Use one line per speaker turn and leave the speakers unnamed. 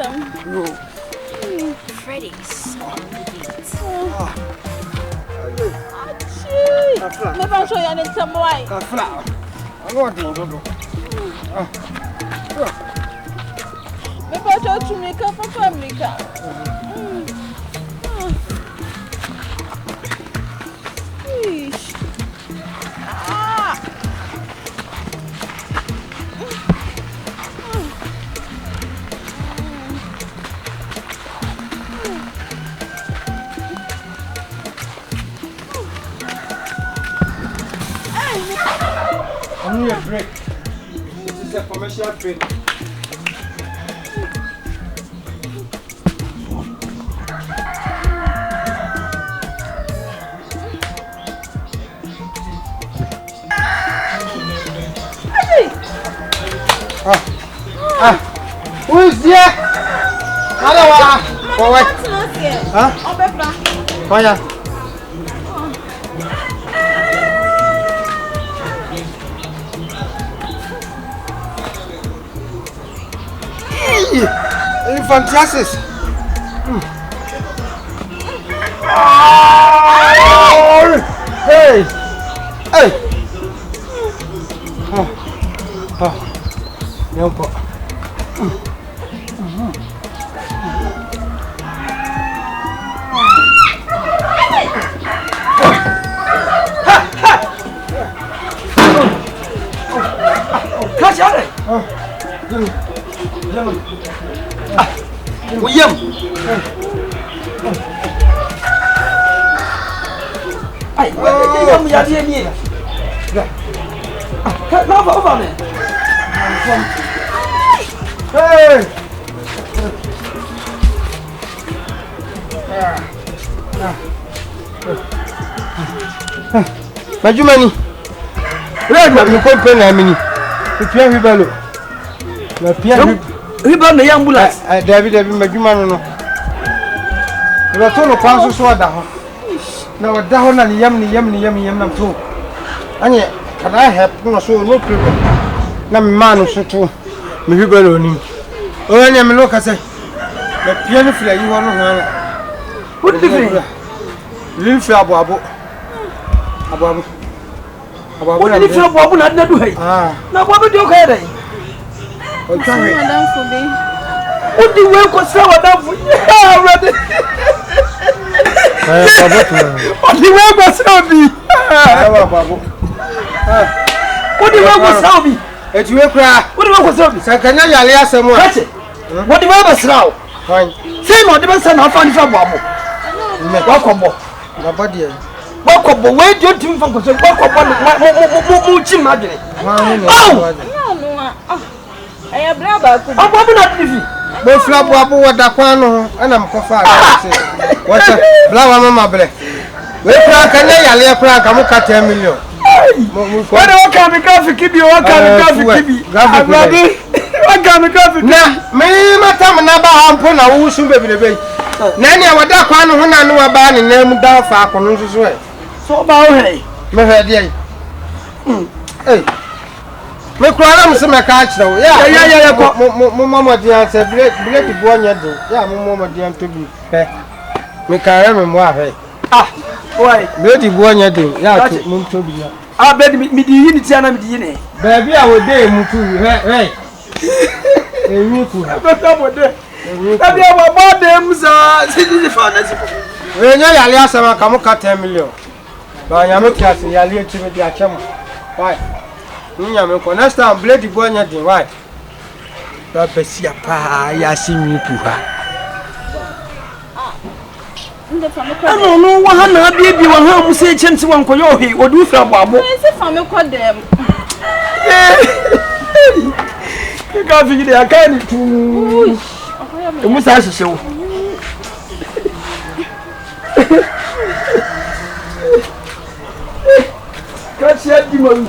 No.
Freddy's on the beat.
Never show you any some white.
I'm going to go.
Never show to make up for family.
I need a break. This is a commercial break. Who is there? Hello, huh? Oh, yeah. Fantastic. Hey. Hey. Yonko. Catch it. William. Hey, where did you come here? Come over me. Hey. Majumani. Where have you come from? Pierre Hibalo. Pierre Hibalo, the ambulance. David, Majumano. You are told of Panso Swada. Now, down and yum too. And yet, can I have no people? No man, so too. Hibalo. Oh, I am look at the piano fly. You want to what did you live for Abu? What did you feel about not doing? Now, what would you get? What do you work with someone? What do you work with Sabi? What do you work with Sabi? It's your cry. What do you work with Sabi? Sakanya, someone. What do you work with now? Say, what the person I found from Babu. Welcome, my body. Welcome, where do you think from? Welcome, Muchimagine.
I am brother.
I'm not busy. Both Flabu, what the Quano, and I'm Kofa. What a flower, Mamma Black. We crack a lay, crack, I'm cut 10 million. What can the coffee keep you? What can the coffee keep you? What can the coffee? Now, me, my time, and I'm putting a who should be the way. Nanny, I would not want to know about the name down for Conus way. So about hey, my head, hey. Me kwara mse me catch though. Yeah. Mama dia say blade bonya do. Yeah, mama dia to be. Me kare me mo ahwe. Why? Blade bonya do. Yeah, to to be. Bed me di yini ti ana me di yini. Baby a we dey mu tu. Hey. Ewu ku. Go mo dey. Baby a we bo dey mu sa. Sidi fa na si. We nya yale asama ka mo ka 10 million. Ba nya me kiasi yale ti me di acham. Why? Next time, blade the boy, why? Babesia pa, ya see me to her. I don't know what her baby will have say chance one for your head or do from Babu. Is it from your call them? You can't figure they are kind to you must ask so. Catch your demon.